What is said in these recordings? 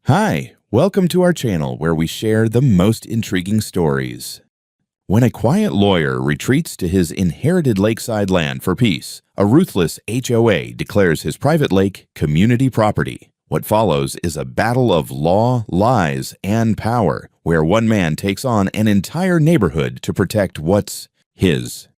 Hi, welcome to our channel where we share the most intriguing stories. When a quiet lawyer retreats to his inherited lakeside land for peace, a ruthless HOA declares his private lake community property. What follows is a battle of law, lies, and power, where one man takes on an entire neighborhood to protect what's his.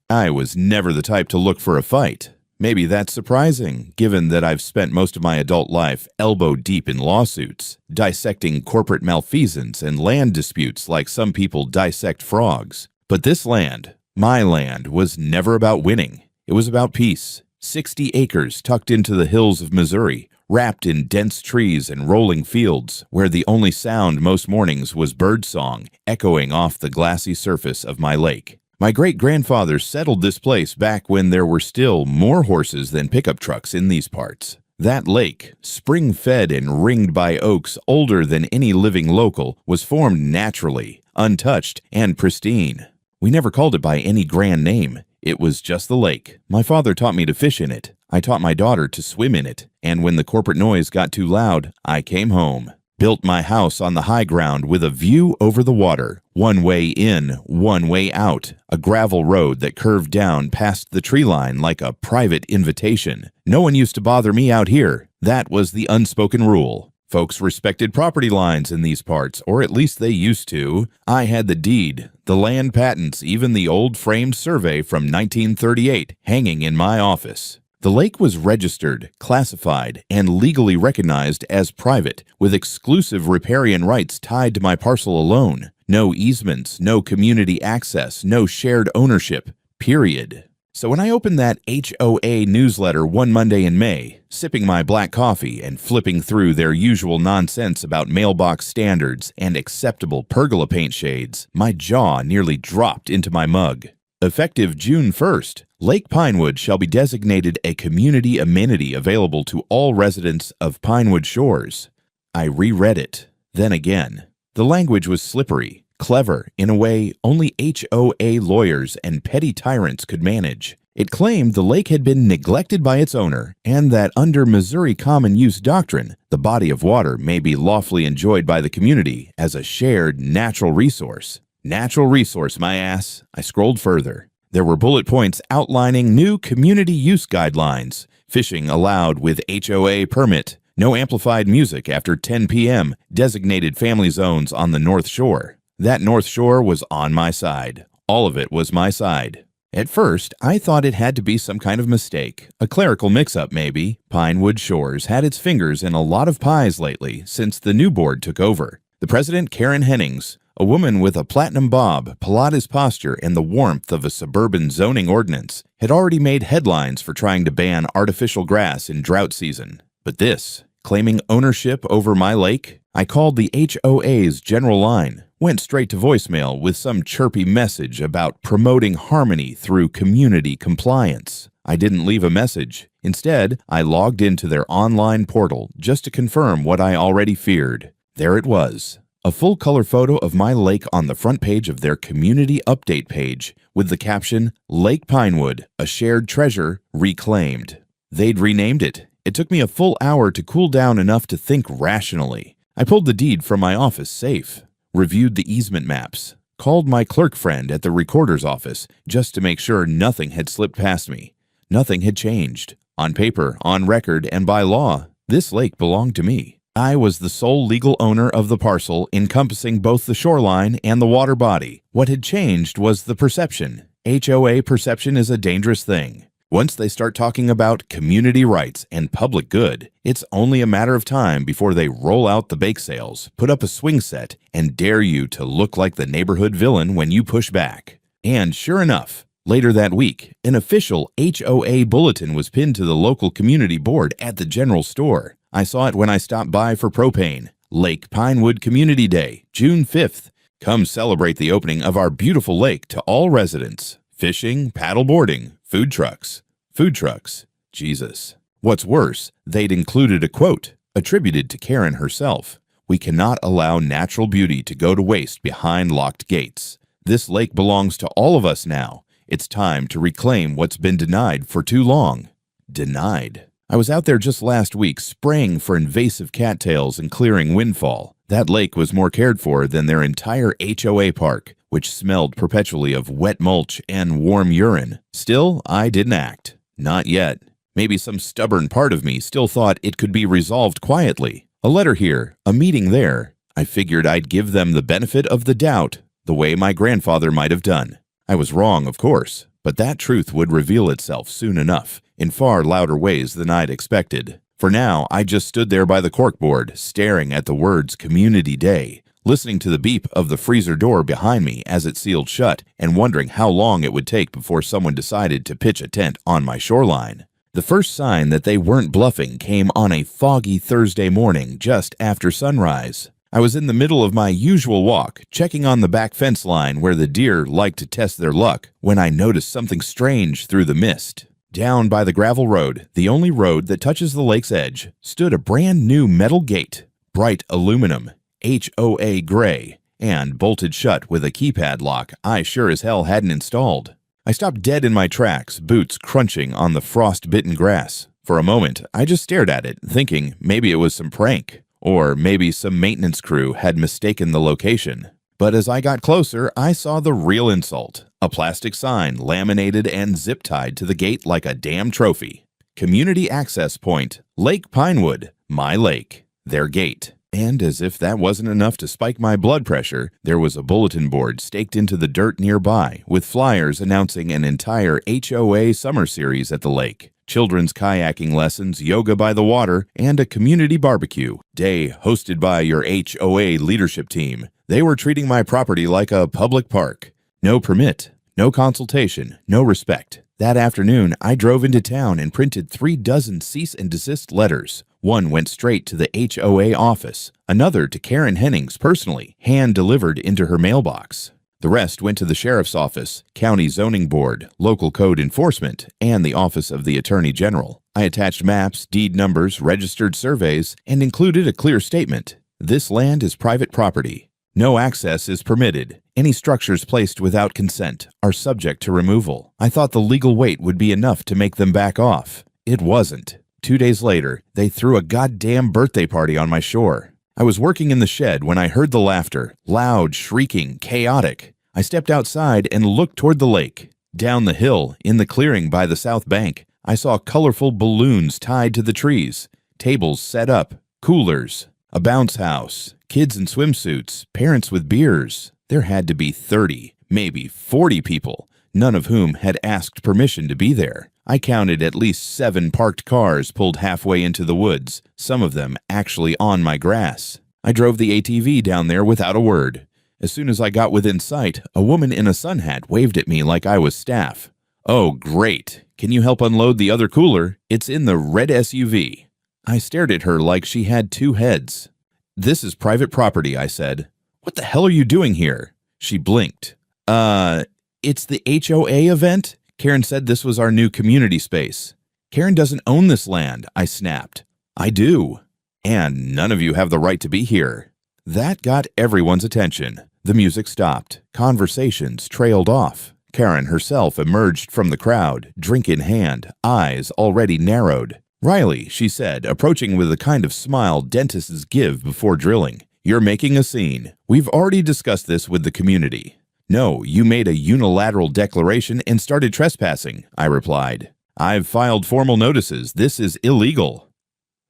I was never the type to look for a fight. Maybe that's surprising, given that I've spent most of my adult life elbow deep in lawsuits, dissecting corporate malfeasance and land disputes like some people dissect frogs. But this land, my land, was never about winning. It was about peace. 60 acres tucked into the hills of Missouri, wrapped in dense trees and rolling fields, where the only sound most mornings was birdsong echoing off the glassy surface of my lake. My great-grandfather settled this place back when there were still more horses than pickup trucks in these parts. That lake, spring-fed and ringed by oaks older than any living local, was formed naturally, untouched, and pristine. We never called it by any grand name. It was just the lake. My father taught me to fish in it. I taught my daughter to swim in it. And when the corporate noise got too loud, I came home. Built my house on the high ground with a view over the water. One way in, one way out. A gravel road that curved down past the tree line like a private invitation. No one used to bother me out here. That was the unspoken rule. Folks respected property lines in these parts, or at least they used to. I had the deed, the land patents, even the old framed survey from 1938 hanging in my office. The lake was registered, classified, and legally recognized as private, with exclusive riparian rights tied to my parcel alone. No easements, no community access, no shared ownership, period. So when I opened that HOA newsletter one Monday in May, sipping my black coffee and flipping through their usual nonsense about mailbox standards and acceptable pergola paint shades, my jaw nearly dropped into my mug. Effective June 1st, Lake Pinewood shall be designated a community amenity available to all residents of Pinewood Shores. I reread it, then again. The language was slippery, clever, in a way only HOA lawyers and petty tyrants could manage. It claimed the lake had been neglected by its owner, and that under Missouri common use doctrine, the body of water may be lawfully enjoyed by the community as a shared natural resource. Natural resource, my ass. I scrolled further. There were bullet points outlining new community use guidelines. Fishing allowed with HOA permit. No amplified music after 10 p.m. Designated family zones on the North Shore. That North Shore was on my side. All of it was my side. At first, I thought it had to be some kind of mistake. A clerical mix-up, maybe. Pinewood Shores had its fingers in a lot of pies lately since the new board took over. The president, Karen Hennings, a woman with a platinum bob, Pilates posture, and the warmth of a suburban zoning ordinance, had already made headlines for trying to ban artificial grass in drought season. But this, claiming ownership over my lake? I called the HOA's general line, went straight to voicemail with some chirpy message about promoting harmony through community compliance. I didn't leave a message. Instead, I logged into their online portal just to confirm what I already feared. There it was. A full-color photo of my lake on the front page of their community update page with the caption, Lake Pinewood, a shared treasure, reclaimed. They'd renamed it. It took me a full hour to cool down enough to think rationally. I pulled the deed from my office safe, reviewed the easement maps, called my clerk friend at the recorder's office just to make sure nothing had slipped past me. Nothing had changed. On paper, on record, and by law, this lake belonged to me. I was the sole legal owner of the parcel encompassing both the shoreline and the water body. What had changed was the perception. HOA perception is a dangerous thing. Once they start talking about community rights and public good, it's only a matter of time before they roll out the bake sales, put up a swing set, and dare you to look like the neighborhood villain when you push back. And sure enough, later that week, an official HOA bulletin was pinned to the local community board at the general store. I saw it when I stopped by for propane. Lake Pinewood Community Day, June 5th. Come celebrate the opening of our beautiful lake to all residents. Fishing, paddleboarding, food trucks. Food trucks. Jesus. What's worse, they'd included a quote attributed to Karen herself. We cannot allow natural beauty to go to waste behind locked gates. This lake belongs to all of us now. It's time to reclaim what's been denied for too long. Denied. I was out there just last week spraying for invasive cattails and clearing windfall. That lake was more cared for than their entire HOA park, which smelled perpetually of wet mulch and warm urine. Still, I didn't act. Not yet. Maybe some stubborn part of me still thought it could be resolved quietly. A letter here, a meeting there. I figured I'd give them the benefit of the doubt, the way my grandfather might have done. I was wrong, of course, but that truth would reveal itself soon enough, in far louder ways than I'd expected. For now, I just stood there by the corkboard, staring at the words Community Day, listening to the beep of the freezer door behind me as it sealed shut, and wondering how long it would take before someone decided to pitch a tent on my shoreline. The first sign that they weren't bluffing came on a foggy Thursday morning just after sunrise. I was in the middle of my usual walk, checking on the back fence line where the deer like to test their luck, when I noticed something strange through the mist. Down by the gravel road, the only road that touches the lake's edge, stood a brand new metal gate, bright aluminum, HOA gray, and bolted shut with a keypad lock I sure as hell hadn't installed. I stopped dead in my tracks, boots crunching on the frost-bitten grass. For a moment, I just stared at it, thinking maybe it was some prank, or maybe some maintenance crew had mistaken the location. But as I got closer, I saw the real insult. A plastic sign laminated and zip-tied to the gate like a damn trophy. Community Access Point, Lake Pinewood, my lake, their gate. And as if that wasn't enough to spike my blood pressure, there was a bulletin board staked into the dirt nearby with flyers announcing an entire HOA summer series at the lake. Children's kayaking lessons, yoga by the water, and a community barbecue day hosted by your HOA leadership team. They were treating my property like a public park. No permit, no consultation, no respect. That afternoon, I drove into town and printed 36 cease and desist letters. One went straight to the HOA office, another to Karen Hennings personally, hand-delivered into her mailbox. The rest went to the sheriff's office, county zoning board, local code enforcement, and the office of the attorney general. I attached maps, deed numbers, registered surveys, and included a clear statement. This land is private property. No access is permitted. Any structures placed without consent are subject to removal. I thought the legal weight would be enough to make them back off. It wasn't. 2 days later, they threw a goddamn birthday party on my shore. I was working in the shed when I heard the laughter, loud, shrieking, chaotic. I stepped outside and looked toward the lake. Down the hill, in the clearing by the south bank, I saw colorful balloons tied to the trees, tables set up, coolers, a bounce house, kids in swimsuits, parents with beers. There had to be 30, maybe 40 people, none of whom had asked permission to be there. I counted at least 7 parked cars pulled halfway into the woods, some of them actually on my grass. I drove the ATV down there without a word. As soon as I got within sight, a woman in a sun hat waved at me like I was staff. "Oh, great. Can you help unload the other cooler? It's in the red SUV." I stared at her like she had 2 heads. "This is private property," I said. "What the hell are you doing here?" She blinked. It's the HOA event?" Karen said this was our new community space. "Karen doesn't own this land," I snapped. "I do. And none of you have the right to be here." That got everyone's attention. The music stopped. Conversations trailed off. Karen herself emerged from the crowd, drink in hand, eyes already narrowed. "Riley," she said, approaching with the kind of smile dentists give before drilling, "you're making a scene. We've already discussed this with the community." "No, you made a unilateral declaration and started trespassing," I replied. "I've filed formal notices. This is illegal."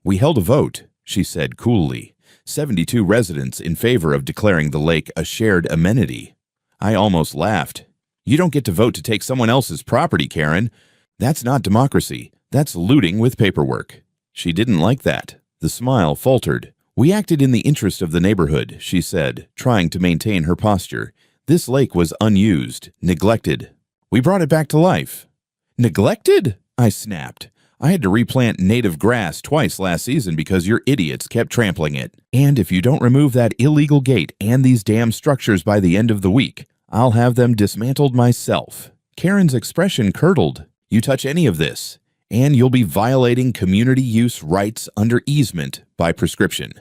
"We held a vote," she said coolly. 72 residents in favor of declaring the lake a shared amenity. I almost laughed. "You don't get to vote to take someone else's property, Karen. That's not democracy. That's looting with paperwork." She didn't like that. The smile faltered. "We acted in the interest of the neighborhood," she said, trying to maintain her posture. "This lake was unused, neglected. We brought it back to life." "Neglected?" I snapped. "I had to replant native grass twice last season because your idiots kept trampling it. And if you don't remove that illegal gate and these damn structures by the end of the week, I'll have them dismantled myself." Karen's expression curdled. "You touch any of this, and you'll be violating community use rights under easement by prescription."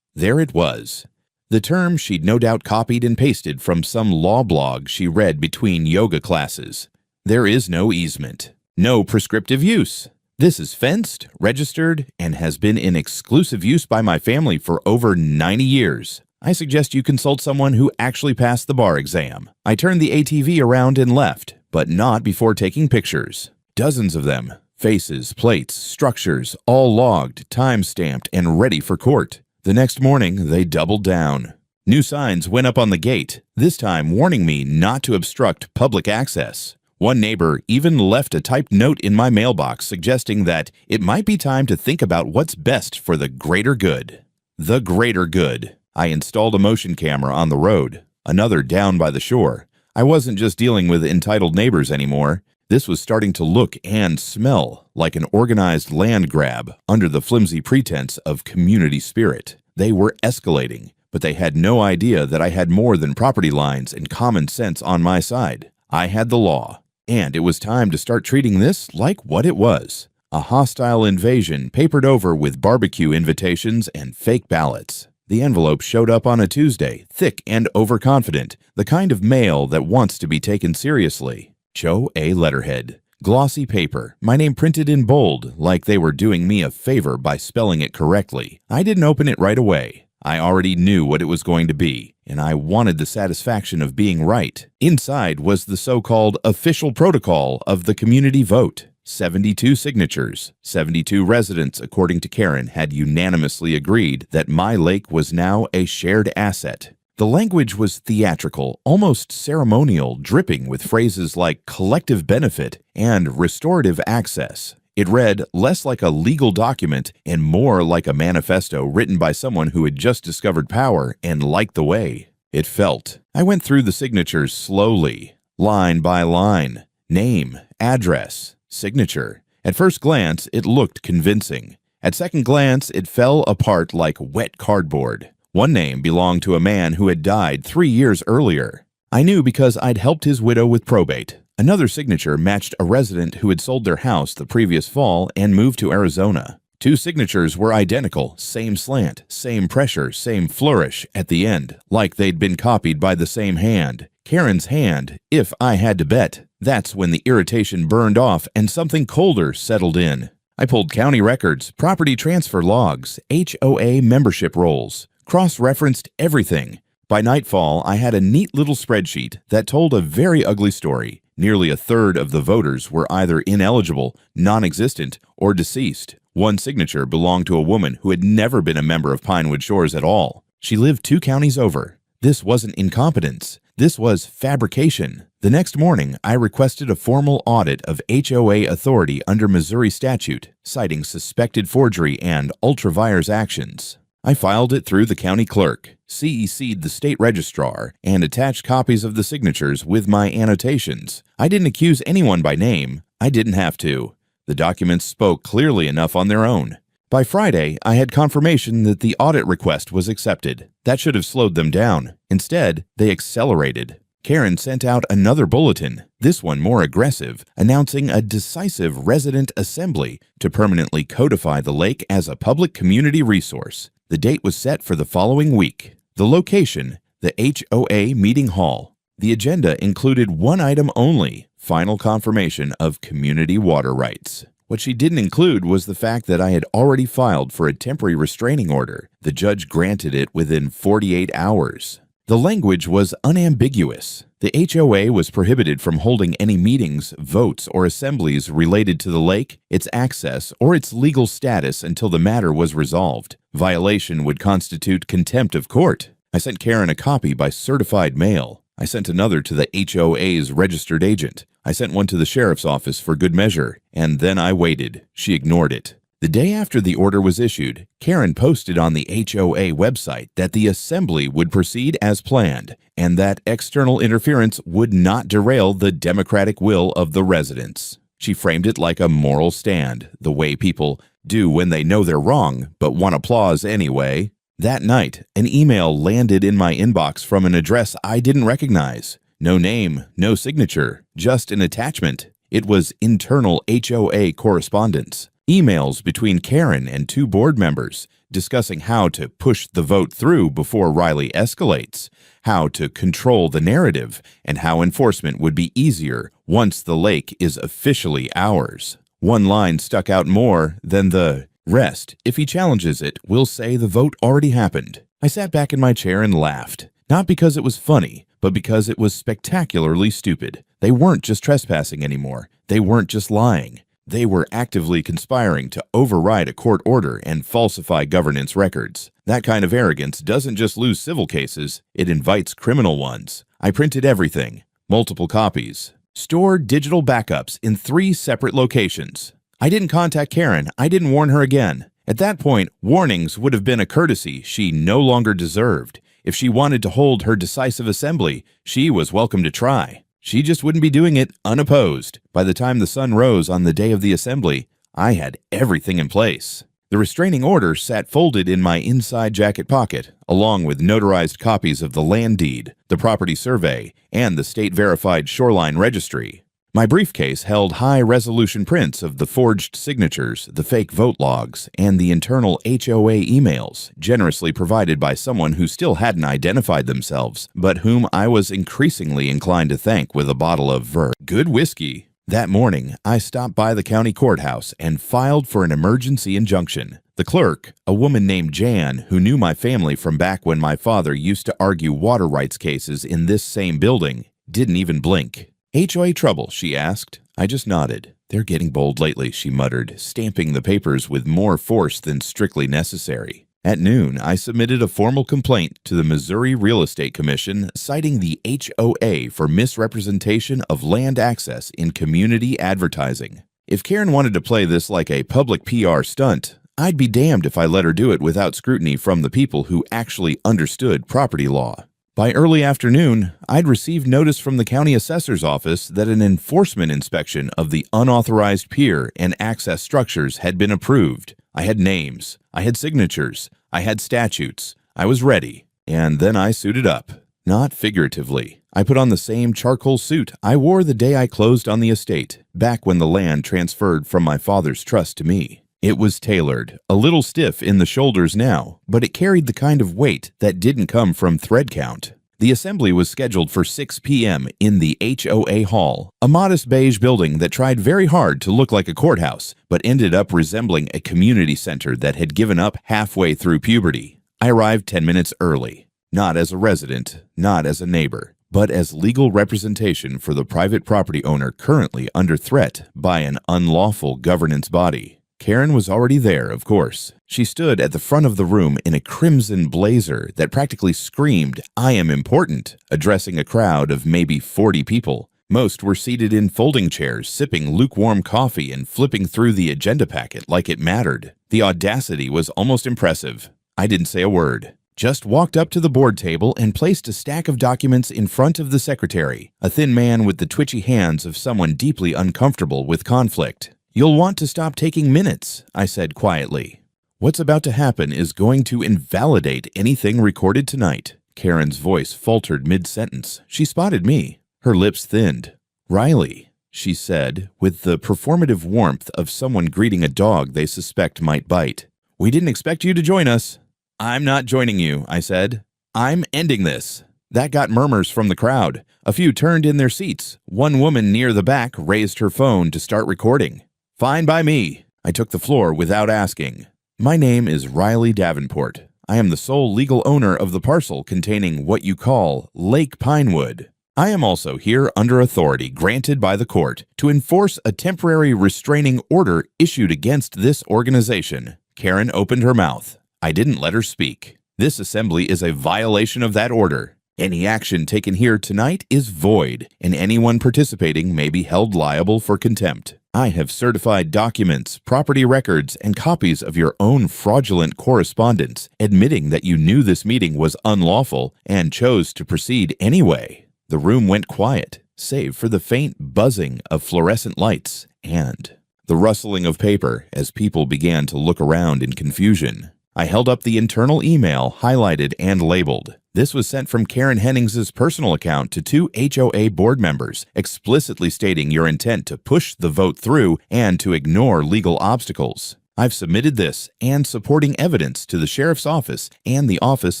There it was. The term she'd no doubt copied and pasted from some law blog she read between yoga classes. There is no easement. No prescriptive use. This is fenced, registered, and has been in exclusive use by my family for over 90 years. I suggest you consult someone who actually passed the bar exam. I turned the ATV around and left, but not before taking pictures. Dozens of them. Faces, plates, structures, all logged, time-stamped, and ready for court. The next morning, they doubled down. New signs went up on the gate, this time warning me not to obstruct public access. One neighbor even left a typed note in my mailbox suggesting that it might be time to think about what's best for the greater good. The greater good. I installed a motion camera on the road, another down by the shore. I wasn't just dealing with entitled neighbors anymore. This was starting to look and smell like an organized land grab under the flimsy pretense of community spirit. They were escalating, but they had no idea that I had more than property lines and common sense on my side. I had the law, and it was time to start treating this like what it was. A hostile invasion papered over with barbecue invitations and fake ballots. The envelope showed up on a Tuesday, thick and overconfident, the kind of mail that wants to be taken seriously. HOA letterhead. Glossy paper, my name printed in bold, like they were doing me a favor by spelling it correctly. I didn't open it right away. I already knew what it was going to be, and I wanted the satisfaction of being right. Inside was the so-called official protocol of the community vote. 72 signatures. 72 residents, according to Karen, had unanimously agreed that my lake was now a shared asset. The language was theatrical, almost ceremonial, dripping with phrases like collective benefit and restorative access. It read less like a legal document and more like a manifesto written by someone who had just discovered power and liked the way it felt. I went through the signatures slowly, line by line. Name, address, signature. At first glance, it looked convincing. At second glance, it fell apart like wet cardboard. One name belonged to a man who had died 3 years earlier. I knew because I'd helped his widow with probate. Another signature matched a resident who had sold their house the previous fall and moved to Arizona. 2 signatures were identical, same slant, same pressure, same flourish at the end, like they'd been copied by the same hand. Karen's hand, if I had to bet. That's when the irritation burned off and something colder settled in. I pulled county records, property transfer logs, HOA membership rolls, cross-referenced everything. By nightfall, I had a neat little spreadsheet that told a very ugly story. Nearly a third of the voters were either ineligible, non-existent, or deceased. One signature belonged to a woman who had never been a member of Pinewood Shores at all. She lived 2 counties over. This wasn't incompetence. This was fabrication. The next morning, I requested a formal audit of HOA authority under Missouri statute, citing suspected forgery and ultra-vires actions. I filed it through the county clerk, CEC'd the state registrar, and attached copies of the signatures with my annotations. I didn't accuse anyone by name. I didn't have to. The documents spoke clearly enough on their own. By Friday, I had confirmation that the audit request was accepted. That should have slowed them down. Instead, they accelerated. Karen sent out another bulletin, this one more aggressive, announcing a decisive resident assembly to permanently codify the lake as a public community resource. The date was set for the following week. The location, the HOA meeting hall. The agenda included one item only, final confirmation of community water rights. What she didn't include was the fact that I had already filed for a temporary restraining order. The judge granted it within 48 hours. The language was unambiguous. The HOA was prohibited from holding any meetings, votes, or assemblies related to the lake, its access, or its legal status until the matter was resolved. Violation would constitute contempt of court. I sent Karen a copy by certified mail. I sent another to the HOA's registered agent. I sent one to the sheriff's office for good measure, and then I waited. She ignored it. The day after the order was issued, Karen posted on the HOA website that the assembly would proceed as planned and that external interference would not derail the democratic will of the residents. She framed it like a moral stand, the way people do when they know they're wrong but want applause anyway. That night, an email landed in my inbox from an address I didn't recognize. No name, no signature, just an attachment. It was internal HOA correspondence. Emails between Karen and 2 board members discussing how to push the vote through before Riley escalates, how to control the narrative, and how enforcement would be easier once the lake is officially ours. One line stuck out more than the rest. If he challenges it, we'll say the vote already happened. I sat back in my chair and laughed. Not because it was funny, but because it was spectacularly stupid. They weren't just trespassing anymore. They weren't just lying. They were actively conspiring to override a court order and falsify governance records. That kind of arrogance doesn't just lose civil cases, it invites criminal ones. I printed everything, multiple copies, stored digital backups in 3 separate locations. I didn't contact Karen, I didn't warn her again. At that point, warnings would have been a courtesy she no longer deserved. If she wanted to hold her decisive assembly, she was welcome to try. She just wouldn't be doing it unopposed. By the time the sun rose on the day of the assembly, I had everything in place. The restraining order sat folded in my inside jacket pocket, along with notarized copies of the land deed, the property survey, and the state-verified shoreline registry. My briefcase held high-resolution prints of the forged signatures, the fake vote logs, and the internal HOA emails, generously provided by someone who still hadn't identified themselves, but whom I was increasingly inclined to thank with a bottle of good whiskey. That morning, I stopped by the county courthouse and filed for an emergency injunction. The clerk, a woman named Jan, who knew my family from back when my father used to argue water rights cases in this same building, didn't even blink. HOA trouble, she asked. I just nodded. They're getting bold lately, she muttered, stamping the papers with more force than strictly necessary. At noon, I submitted a formal complaint to the Missouri Real Estate Commission citing the HOA for misrepresentation of land access in community advertising. If Karen wanted to play this like a public PR stunt, I'd be damned if I let her do it without scrutiny from the people who actually understood property law. By early afternoon, I'd received notice from the county assessor's office that an enforcement inspection of the unauthorized pier and access structures had been approved. I had names, I had signatures, I had statutes. I was ready, and then I suited up. Not figuratively. I put on the same charcoal suit I wore the day I closed on the estate, back when the land transferred from my father's trust to me. It was tailored, a little stiff in the shoulders now, but it carried the kind of weight that didn't come from thread count. The assembly was scheduled for 6 p.m. in the HOA hall, a modest beige building that tried very hard to look like a courthouse, but ended up resembling a community center that had given up halfway through puberty. I arrived 10 minutes early, not as a resident, not as a neighbor, but as legal representation for the private property owner currently under threat by an unlawful governance body. Karen was already there, of course. She stood at the front of the room in a crimson blazer that practically screamed, "I am important," addressing a crowd of maybe 40 people. Most were seated in folding chairs, sipping lukewarm coffee and flipping through the agenda packet like it mattered. The audacity was almost impressive. I didn't say a word. Just walked up to the board table and placed a stack of documents in front of the secretary, a thin man with the twitchy hands of someone deeply uncomfortable with conflict. "You'll want to stop taking minutes," I said quietly. "What's about to happen is going to invalidate anything recorded tonight." Karen's voice faltered mid-sentence. She spotted me. Her lips thinned. "Riley," she said, with the performative warmth of someone greeting a dog they suspect might bite. "We didn't expect you to join us." "I'm not joining you," I said. "I'm ending this." That got murmurs from the crowd. A few turned in their seats. One woman near the back raised her phone to start recording. "Fine by me." I took the floor without asking. "My name is Riley Davenport. I am the sole legal owner of the parcel containing what you call Lake Pinewood. I am also here under authority granted by the court to enforce a temporary restraining order issued against this organization." Karen opened her mouth. I didn't let her speak. "This assembly is a violation of that order. Any action taken here tonight is void, and anyone participating may be held liable for contempt. I have certified documents, property records, and copies of your own fraudulent correspondence admitting that you knew this meeting was unlawful and chose to proceed anyway." The room went quiet, save for the faint buzzing of fluorescent lights and the rustling of paper as people began to look around in confusion. I held up the internal email, highlighted and labeled. This was sent from Karen Hennings's personal account to 2 HOA board members, explicitly stating your intent to push the vote through and to ignore legal obstacles. I've submitted this and supporting evidence to the sheriff's office and the office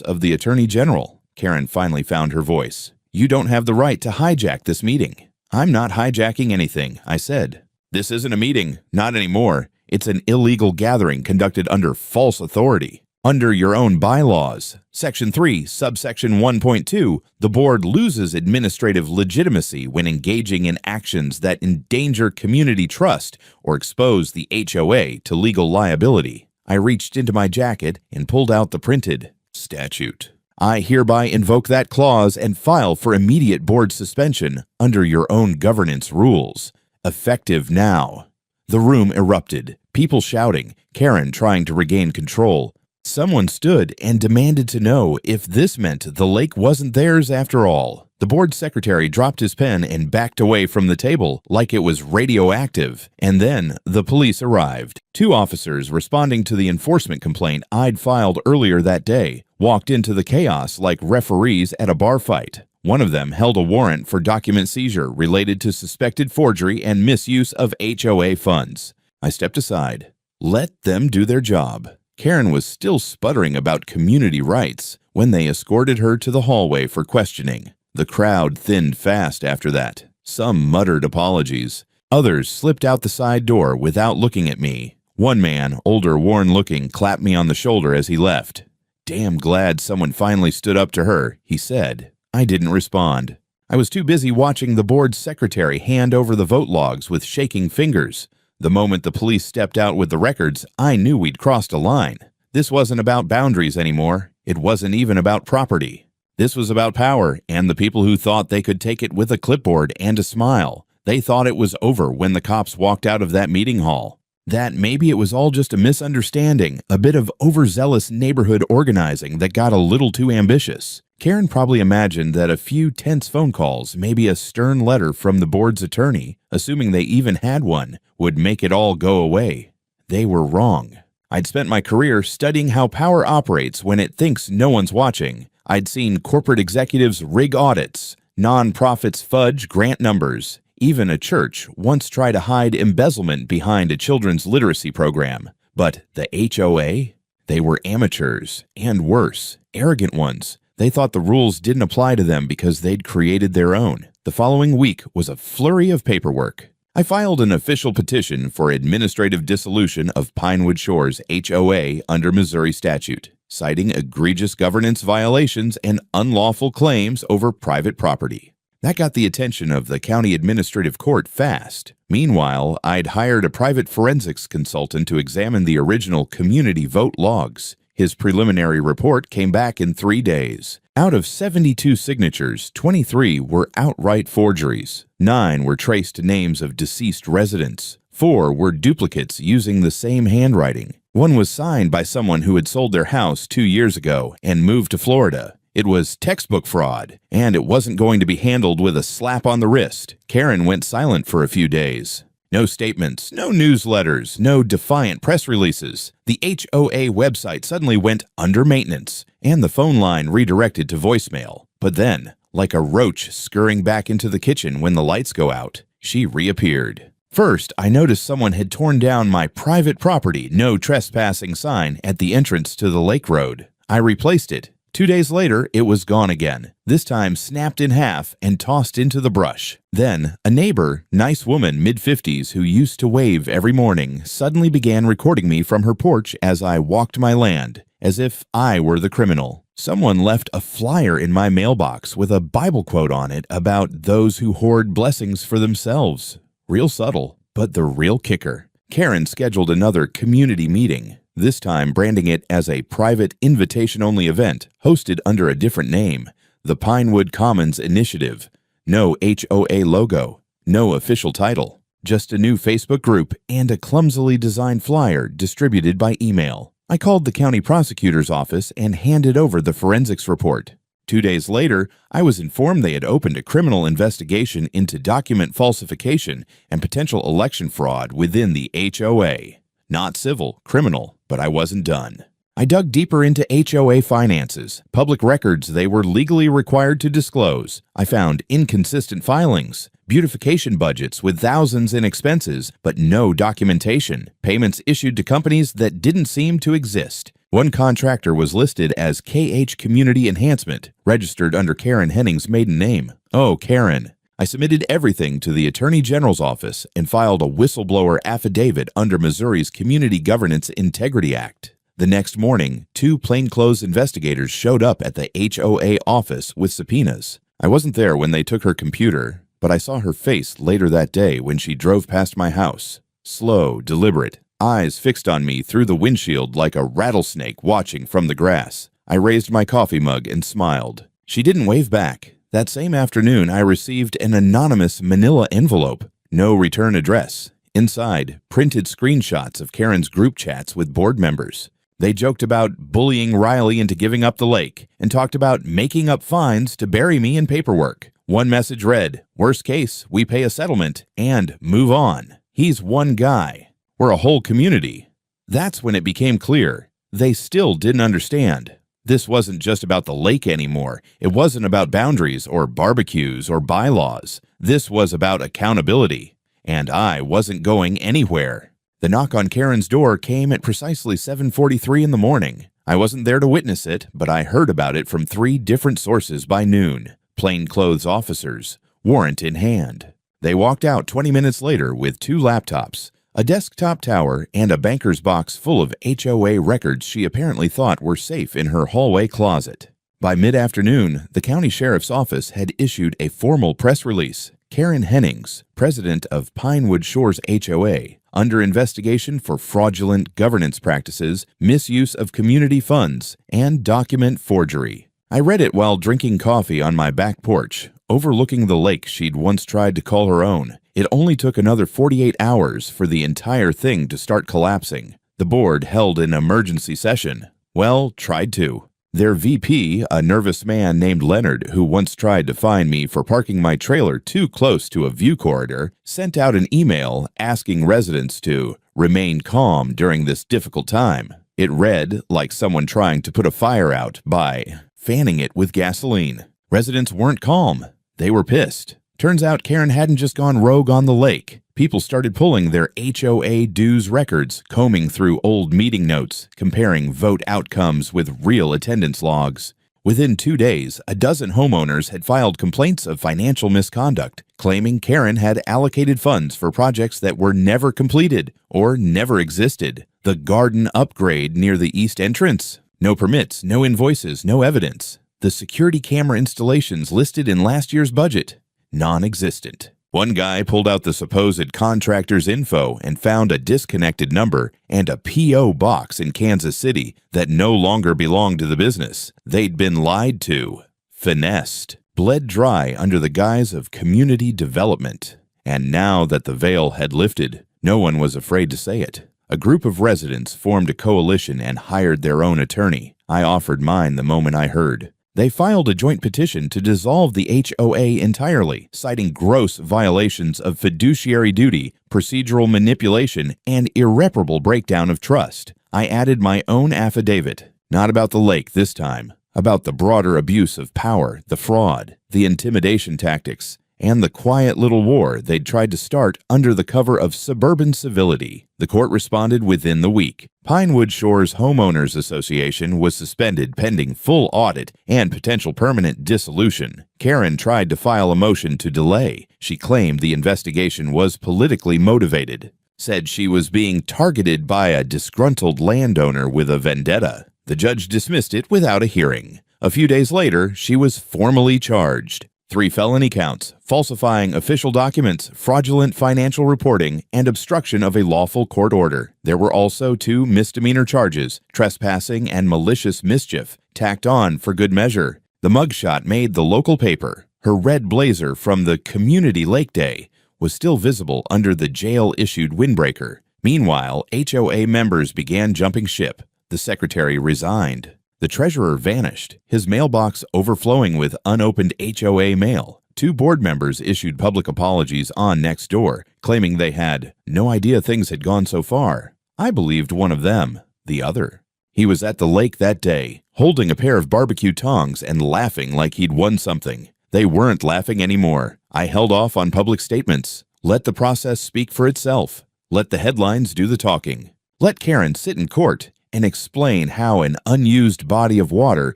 of the attorney general. Karen finally found her voice. "You don't have the right to hijack this meeting." "I'm not hijacking anything," I said. "This isn't a meeting. Not anymore. It's an illegal gathering conducted under false authority. Under your own bylaws, Section 3, Subsection 1.2, the board loses administrative legitimacy when engaging in actions that endanger community trust or expose the HOA to legal liability." I reached into my jacket and pulled out the printed statute. "I hereby invoke that clause and file for immediate board suspension under your own governance rules. Effective now." The room erupted, people shouting, Karen trying to regain control. Someone stood and demanded to know if this meant the lake wasn't theirs after all. The board secretary dropped his pen and backed away from the table like it was radioactive, and then the police arrived. 2 officers responding to the enforcement complaint I'd filed earlier that day walked into the chaos like referees at a bar fight. One of them held a warrant for document seizure related to suspected forgery and misuse of HOA funds. I stepped aside. Let them do their job. Karen was still sputtering about community rights when they escorted her to the hallway for questioning. The crowd thinned fast after that. Some muttered apologies. Others slipped out the side door without looking at me. One man, older, worn-looking, clapped me on the shoulder as he left. "Damn glad someone finally stood up to her," he said. I didn't respond. I was too busy watching the board secretary hand over the vote logs with shaking fingers. The moment the police stepped out with the records, I knew we'd crossed a line. This wasn't about boundaries anymore. It wasn't even about property. This was about power and the people who thought they could take it with a clipboard and a smile. They thought it was over when the cops walked out of that meeting hall. That maybe it was all just a misunderstanding, a bit of overzealous neighborhood organizing that got a little too ambitious. Karen probably imagined that a few tense phone calls, maybe a stern letter from the board's attorney, assuming they even had one, would make it all go away. They were wrong. I'd spent my career studying how power operates when it thinks no one's watching. I'd seen corporate executives rig audits, non-profits fudge grant numbers. Even a church once tried to hide embezzlement behind a children's literacy program. But the HOA? They were amateurs, and worse, arrogant ones. They thought the rules didn't apply to them because they'd created their own. The following week was a flurry of paperwork. I filed an official petition for administrative dissolution of Pinewood Shores HOA under Missouri statute, citing egregious governance violations and unlawful claims over private property. That got the attention of the county administrative court fast. Meanwhile, I'd hired a private forensics consultant to examine the original community vote logs. His preliminary report came back in 3 days. Out of 72 signatures, 23 were outright forgeries. 9 were traced to names of deceased residents. 4 were duplicates using the same handwriting. 1 was signed by someone who had sold their house 2 years ago and moved to Florida. It was textbook fraud, and it wasn't going to be handled with a slap on the wrist. Karen went silent for a few days. No statements, no newsletters, no defiant press releases. The HOA website suddenly went under maintenance, and the phone line redirected to voicemail. But then, like a roach scurrying back into the kitchen when the lights go out, she reappeared. First, I noticed someone had torn down my private property, no trespassing sign at the entrance to the lake road. I replaced it. 2 days later, it was gone again, this time snapped in half and tossed into the brush. Then, a neighbor, nice woman, mid-50s, who used to wave every morning, suddenly began recording me from her porch as I walked my land, as if I were the criminal. Someone left a flyer in my mailbox with a Bible quote on it about those who hoard blessings for themselves. Real subtle, but the real kicker. Karen scheduled another community meeting, this time branding it as a private invitation-only event hosted under a different name, the Pinewood Commons Initiative. No HOA logo, no official title, just a new Facebook group and a clumsily designed flyer distributed by email. I called the county prosecutor's office and handed over the forensics report. 2 days later, I was informed they had opened a criminal investigation into document falsification and potential election fraud within the HOA. Not civil, criminal, but I wasn't done. I dug deeper into HOA finances, public records they were legally required to disclose. I found inconsistent filings, beautification budgets with thousands in expenses, but no documentation, payments issued to companies that didn't seem to exist. One contractor was listed as KH Community Enhancement, registered under Karen Henning's maiden name. Oh, Karen. I submitted everything to the Attorney General's office and filed a whistleblower affidavit under Missouri's Community Governance Integrity Act. The next morning, 2 plainclothes investigators showed up at the HOA office with subpoenas. I wasn't there when they took her computer, but I saw her face later that day when she drove past my house. Slow, deliberate, eyes fixed on me through the windshield like a rattlesnake watching from the grass. I raised my coffee mug and smiled. She didn't wave back. That same afternoon, I received an anonymous manila envelope. No return address. Inside, printed screenshots of Karen's group chats with board members. They joked about bullying Riley into giving up the lake and talked about making up fines to bury me in paperwork. One message read, "Worst case, we pay a settlement and move on." He's one guy. We're a whole community. That's when it became clear. They still didn't understand. This wasn't just about the lake anymore. It wasn't about boundaries or barbecues or bylaws. This was about accountability. And I wasn't going anywhere. The knock on Karen's door came at precisely 7:43 in the morning. I wasn't there to witness it, but I heard about it from 3 different sources by noon. Plainclothes officers, warrant in hand. They walked out 20 minutes later with 2 laptops, a desktop tower, and a banker's box full of HOA records she apparently thought were safe in her hallway closet. By mid-afternoon, the county sheriff's office had issued a formal press release. Karen Hennings, president of Pinewood Shores HOA, under investigation for fraudulent governance practices, misuse of community funds, and document forgery. I read it while drinking coffee on my back porch, overlooking the lake she'd once tried to call her own. It only took another 48 hours for the entire thing to start collapsing. The board held an emergency session. Well, tried to. Their VP, a nervous man named Leonard who once tried to fine me for parking my trailer too close to a view corridor, sent out an email asking residents to remain calm during this difficult time. It read like someone trying to put a fire out by fanning it with gasoline. Residents weren't calm. They were pissed. Turns out Karen hadn't just gone rogue on the lake. People started pulling their HOA dues records, combing through old meeting notes, comparing vote outcomes with real attendance logs. Within 2 days, a dozen homeowners had filed complaints of financial misconduct, claiming Karen had allocated funds for projects that were never completed or never existed. The garden upgrade near the east entrance? No permits, no invoices, no evidence. The security camera installations listed in last year's budget? Non-existent. One guy pulled out the supposed contractor's info and found a disconnected number and a P.O. box in Kansas City that no longer belonged to the business. They'd been lied to, finessed, bled dry under the guise of community development. And now that the veil had lifted, no one was afraid to say it. A group of residents formed a coalition and hired their own attorney. I offered mine the moment I heard. They filed a joint petition to dissolve the HOA entirely, citing gross violations of fiduciary duty, procedural manipulation, and irreparable breakdown of trust. I added my own affidavit, not about the lake this time, about the broader abuse of power, the fraud, the intimidation tactics, and the quiet little war they'd tried to start under the cover of suburban civility. The court responded within the week. Pinewood Shores Homeowners Association was suspended pending full audit and potential permanent dissolution. Karen tried to file a motion to delay. She claimed the investigation was politically motivated, said she was being targeted by a disgruntled landowner with a vendetta. The judge dismissed it without a hearing. A few days later, she was formally charged. 3 felony counts: falsifying official documents, fraudulent financial reporting, and obstruction of a lawful court order. There were also 2 misdemeanor charges, trespassing and malicious mischief, tacked on for good measure. The mugshot made the local paper. Her red blazer from the Community Lake Day was still visible under the jail-issued windbreaker. Meanwhile, HOA members began jumping ship. The secretary resigned. The treasurer vanished, his mailbox overflowing with unopened HOA mail. 2 board members issued public apologies on Nextdoor, claiming they had no idea things had gone so far. I believed one of them, the other. He was at the lake that day, holding a pair of barbecue tongs and laughing like he'd won something. They weren't laughing anymore. I held off on public statements. Let the process speak for itself. Let the headlines do the talking. Let Karen sit in court and explain how an unused body of water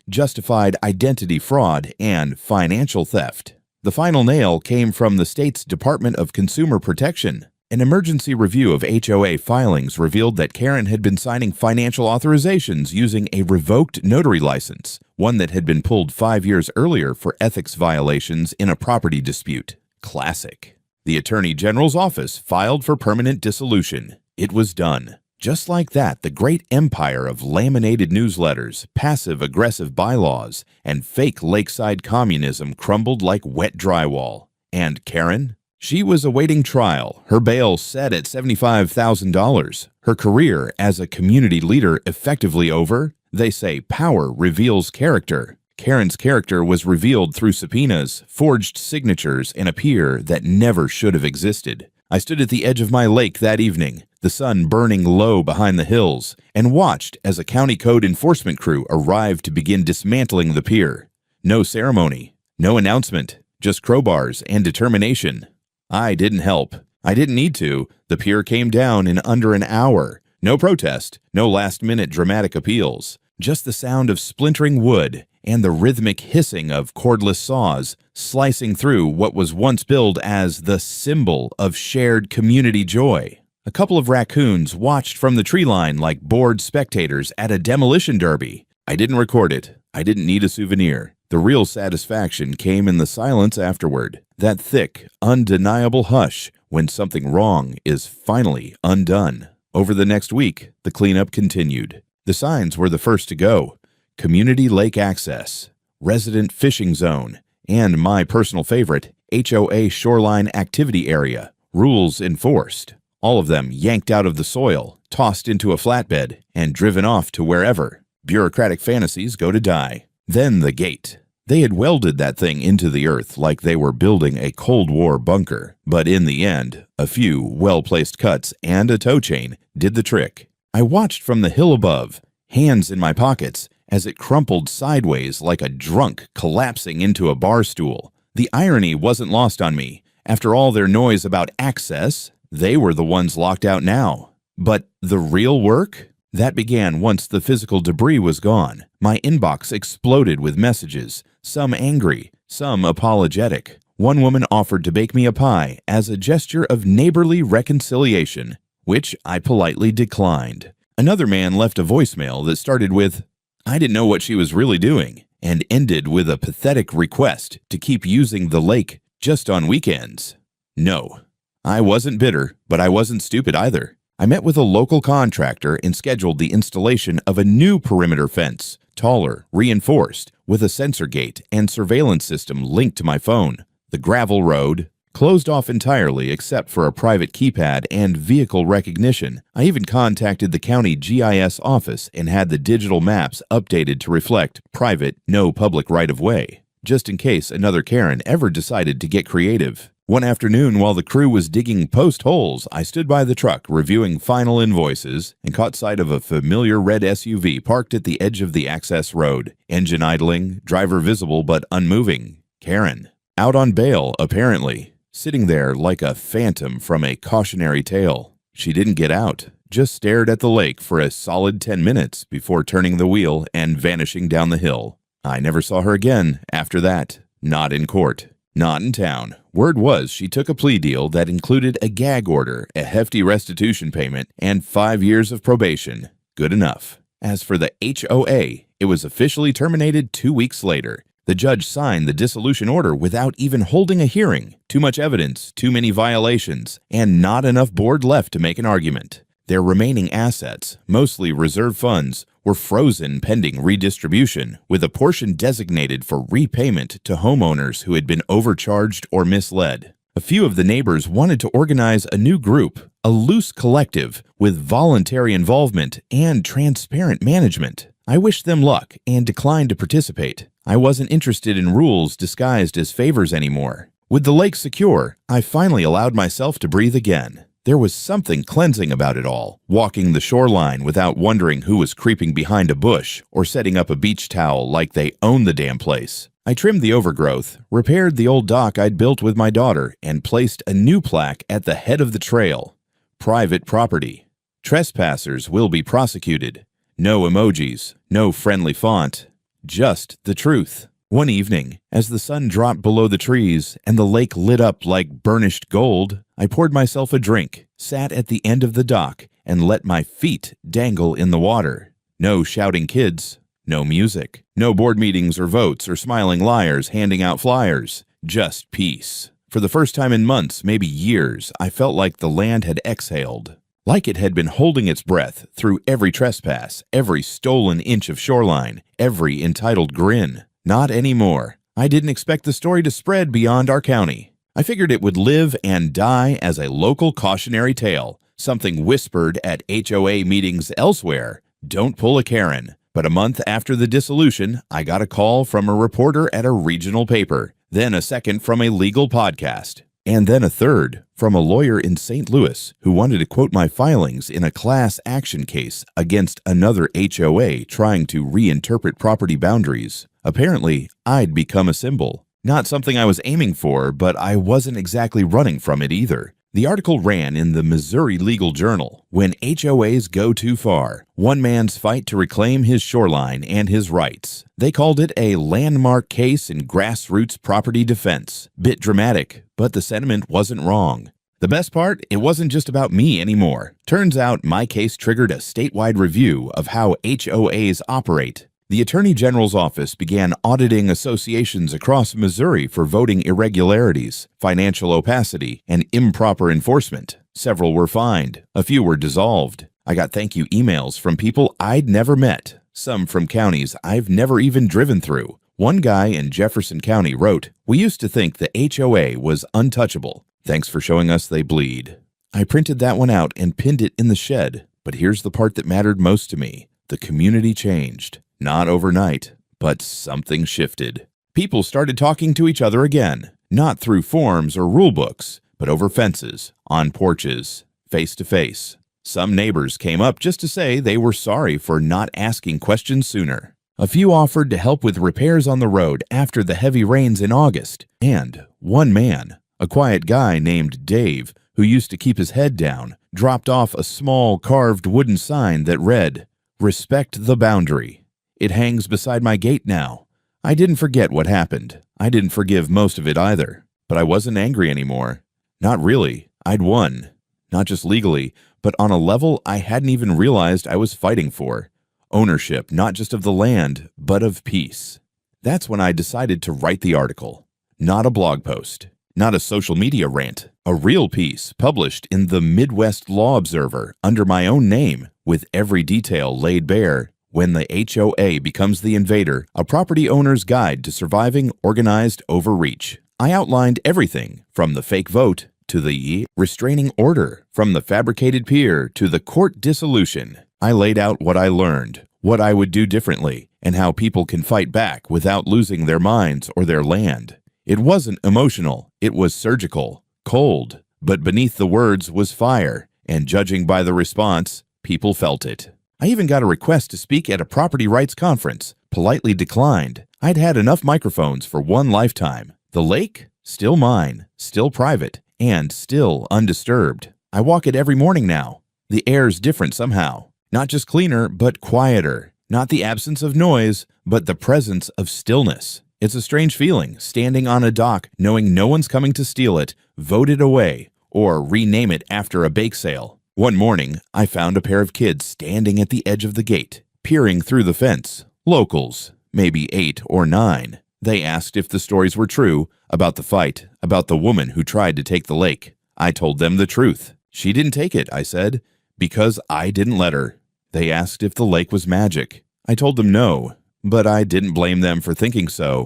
justified identity fraud and financial theft. The final nail came from the state's Department of Consumer Protection. An emergency review of HOA filings revealed that Karen had been signing financial authorizations using a revoked notary license, one that had been pulled 5 years earlier for ethics violations in a property dispute. Classic. The Attorney General's office filed for permanent dissolution. It was done. Just like that, the great empire of laminated newsletters, passive-aggressive bylaws, and fake lakeside communism crumbled like wet drywall. And Karen? She was awaiting trial, her bail set at $75,000, her career as a community leader effectively over. They say power reveals character. Karen's character was revealed through subpoenas, forged signatures, and a peer that never should have existed. I stood at the edge of my lake that evening, the sun burning low behind the hills, and watched as a county code enforcement crew arrived to begin dismantling the pier. No ceremony, no announcement, just crowbars and determination. I didn't help. I didn't need to. The pier came down in under an hour. No protest, no last-minute dramatic appeals. Just the sound of splintering wood and the rhythmic hissing of cordless saws slicing through what was once billed as the symbol of shared community joy. A couple of raccoons watched from the tree line like bored spectators at a demolition derby. I didn't record it. I didn't need a souvenir. The real satisfaction came in the silence afterward, that thick, undeniable hush when something wrong is finally undone. Over the next week, the cleanup continued. The signs were the first to go. Community lake access, resident fishing zone, and my personal favorite, HOA shoreline activity area, rules enforced. All of them yanked out of the soil, tossed into a flatbed, and driven off to wherever. Bureaucratic fantasies go to die. Then the gate. They had welded that thing into the earth like they were building a Cold War bunker, but in the end, a few well-placed cuts and a tow chain did the trick. I watched from the hill above, hands in my pockets, as it crumpled sideways like a drunk collapsing into a bar stool. The irony wasn't lost on me. After all their noise about access, they were the ones locked out now. But the real work? That began once the physical debris was gone. My inbox exploded with messages, some angry, some apologetic. One woman offered to bake me a pie as a gesture of neighborly reconciliation, which I politely declined. Another man left a voicemail that started with, "I didn't know what she was really doing," and ended with a pathetic request to keep using the lake just on weekends. No, I wasn't bitter, but I wasn't stupid either. I met with a local contractor and scheduled the installation of a new perimeter fence, taller, reinforced, with a sensor gate and surveillance system linked to my phone. The gravel road, closed off entirely except for a private keypad and vehicle recognition. I even contacted the county GIS office and had the digital maps updated to reflect private, no public right-of-way, just in case another Karen ever decided to get creative. One afternoon, while the crew was digging post holes, I stood by the truck reviewing final invoices and caught sight of a familiar red SUV parked at the edge of the access road, engine idling, driver visible but unmoving. Karen. Out on bail, apparently, sitting there like a phantom from a cautionary tale. She didn't get out, just stared at the lake for a solid 10 minutes before turning the wheel and vanishing down the hill. I never saw her again after that. Not in court. Not in town. Word was she took a plea deal that included a gag order, a hefty restitution payment, and 5 years of probation. Good enough. As for the HOA, it was officially terminated 2 weeks later. The judge signed the dissolution order without even holding a hearing. Too much evidence, too many violations, and not enough board left to make an argument. Their remaining assets, mostly reserve funds, were frozen pending redistribution, with a portion designated for repayment to homeowners who had been overcharged or misled. A few of the neighbors wanted to organize a new group, a loose collective, with voluntary involvement and transparent management. I wished them luck and declined to participate. I wasn't interested in rules disguised as favors anymore. With the lake secure, I finally allowed myself to breathe again. There was something cleansing about it all, walking the shoreline without wondering who was creeping behind a bush or setting up a beach towel like they owned the damn place. I trimmed the overgrowth, repaired the old dock I'd built with my daughter, and placed a new plaque at the head of the trail. Private property. Trespassers will be prosecuted. No emojis, no friendly font, just the truth. One evening, as the sun dropped below the trees and the lake lit up like burnished gold, I poured myself a drink, sat at the end of the dock, and let my feet dangle in the water. No shouting kids, no music, no board meetings or votes or smiling liars handing out flyers, just peace. For the first time in months, maybe years, I felt like the land had exhaled. Like it had been holding its breath through every trespass, every stolen inch of shoreline, every entitled grin. Not anymore. I didn't expect the story to spread beyond our county. I figured it would live and die as a local cautionary tale, something whispered at HOA meetings elsewhere. Don't pull a Karen. But a month after the dissolution, I got a call from a reporter at a regional paper, then a second from a legal podcast, and then a third from a lawyer in St. Louis who wanted to quote my filings in a class action case against another HOA trying to reinterpret property boundaries. Apparently, I'd become a symbol. Not something I was aiming for, but I wasn't exactly running from it either. The article ran in the Missouri Legal Journal, "When HOAs Go Too Far, One Man's Fight to Reclaim His Shoreline and His Rights." They called it a landmark case in grassroots property defense. Bit dramatic, but the sentiment wasn't wrong. The best part, it wasn't just about me anymore. Turns out my case triggered a statewide review of how HOAs operate. The Attorney General's office began auditing associations across Missouri for voting irregularities, financial opacity, and improper enforcement. Several were fined. A few were dissolved. I got thank you emails from people I'd never met, some from counties I've never even driven through. One guy in Jefferson County wrote, "We used to think the HOA was untouchable. Thanks for showing us they bleed." I printed that one out and pinned it in the shed. But here's the part that mattered most to me. The community changed. Not overnight, but something shifted. People started talking to each other again, not through forms or rule books, but over fences, on porches, face to face. Some neighbors came up just to say they were sorry for not asking questions sooner. A few offered to help with repairs on the road after the heavy rains in August. And one man, a quiet guy named Dave, who used to keep his head down, dropped off a small carved wooden sign that read, "Respect the boundary." It hangs beside my gate now. I didn't forget what happened. I didn't forgive most of it either. But I wasn't angry anymore. Not really. I'd won. Not just legally, but on a level I hadn't even realized I was fighting for. Ownership, not just of the land, but of peace. That's when I decided to write the article. Not a blog post. Not a social media rant. A real piece published in the Midwest Law Observer under my own name, with every detail laid bare. When the HOA Becomes the Invader, a property owner's guide to surviving organized overreach. I outlined everything from the fake vote to the restraining order, from the fabricated pier to the court dissolution. I laid out what I learned, what I would do differently, and how people can fight back without losing their minds or their land. It wasn't emotional, it was surgical, cold, but beneath the words was fire, and judging by the response, people felt it. I even got a request to speak at a property rights conference, politely declined. I'd had enough microphones for one lifetime. The lake? Still mine, still private, and still undisturbed. I walk it every morning now. The air's different somehow. Not just cleaner, but quieter. Not the absence of noise, but the presence of stillness. It's a strange feeling, standing on a dock, knowing no one's coming to steal it, vote it away, or rename it after a bake sale. One morning, I found a pair of kids standing at the edge of the gate, peering through the fence. Locals, maybe 8 or 9. They asked if the stories were true, about the fight, about the woman who tried to take the lake. I told them the truth. She didn't take it, I said, because I didn't let her. They asked if the lake was magic. I told them no, but I didn't blame them for thinking so.